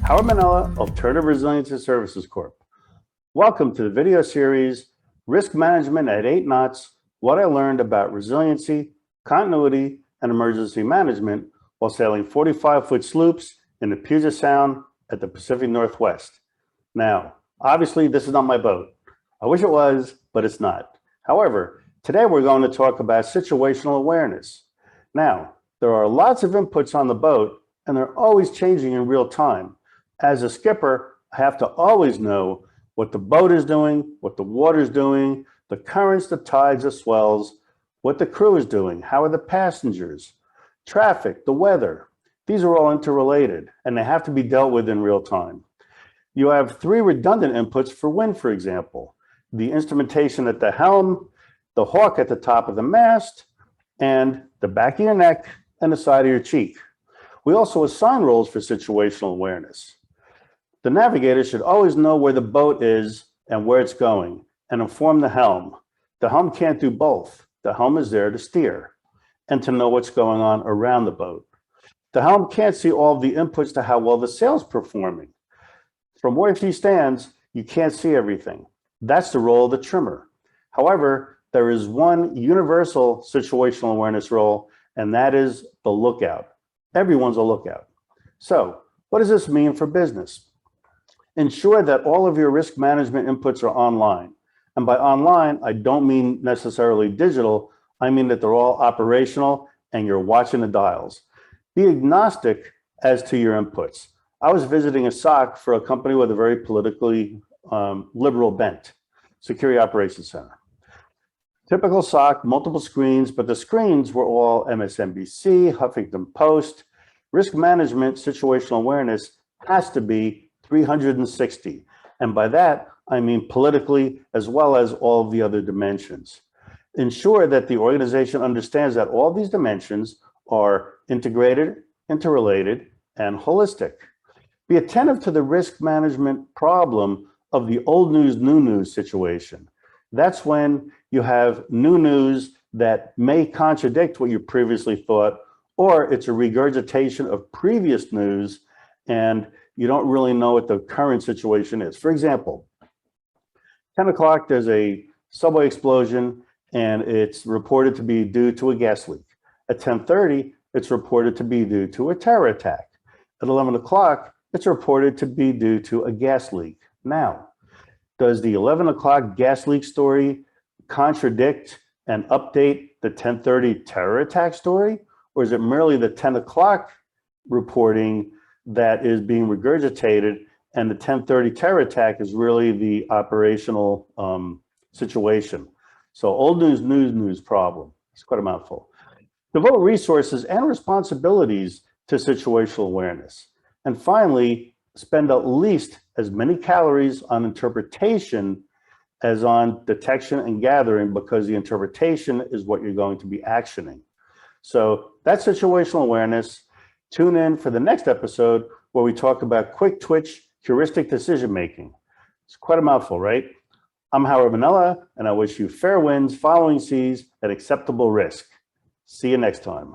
Howard Manella, Alternative Resiliency Services Corp. Welcome to the video series, Risk Management at 8 Knots, What I Learned About Resiliency, Continuity, and Emergency Management while sailing 45-foot sloops in the Puget Sound at the Pacific Northwest. Now, obviously, this is not my boat. I wish it was, but it's not. However, today we're going to talk about situational awareness. Now, there are lots of inputs on the boat, and they're always changing in real time. As a skipper, I have to always know what the boat is doing, what the water's doing, the currents, the tides, the swells, what the crew is doing, how are the passengers, traffic, the weather. These are all interrelated, and they have to be dealt with in real time. You have 3 redundant inputs for wind, for example. The instrumentation at the helm, the hawk at the top of the mast, and the back of your neck and the side of your cheek. We also assign roles for situational awareness. The navigator should always know where the boat is and where it's going and inform the helm. The helm can't do both. The helm is there to steer and to know what's going on around the boat. The helm can't see all of the inputs to how well the sail's performing. From where she stands, you can't see everything. That's the role of the trimmer. However, there is one universal situational awareness role, and that is the lookout. Everyone's a lookout. So, what does this mean for business? Ensure that all of your risk management inputs are online. And by online, I don't mean necessarily digital. I mean that they're all operational and you're watching the dials. Be agnostic as to your inputs. I was visiting a SOC for a company with a very politically liberal bent, Security Operations Center. Typical SOC, multiple screens, but the screens were all MSNBC, Huffington Post. Risk management, situational awareness has to be 360. And by that, I mean politically as well as all of the other dimensions. Ensure that the organization understands that all these dimensions are integrated, interrelated, and holistic. Be attentive to the risk management problem of the old news, new news situation. That's when you have new news that may contradict what you previously thought, or it's a regurgitation of previous news and you don't really know what the current situation is. For example, 10 o'clock, there's a subway explosion and it's reported to be due to a gas leak. At 10:30, it's reported to be due to a terror attack. At 11 o'clock, it's reported to be due to a gas leak. Now, does the 11 o'clock gas leak story contradict and update the 10:30 terror attack story? Or is it merely the 10 o'clock reporting that is being regurgitated and the 10:30 terror attack is really the operational situation? So old news, news problem. It's quite a mouthful. Devote resources and responsibilities to situational awareness. And finally, spend at least as many calories on interpretation as on detection and gathering, because the interpretation is what you're going to be actioning. So that's situational awareness. Tune in for the next episode where we talk about quick twitch heuristic decision making. It's quite a mouthful, right? I'm Howard Manella, and I wish you fair winds, following seas, at acceptable risk. See you next time.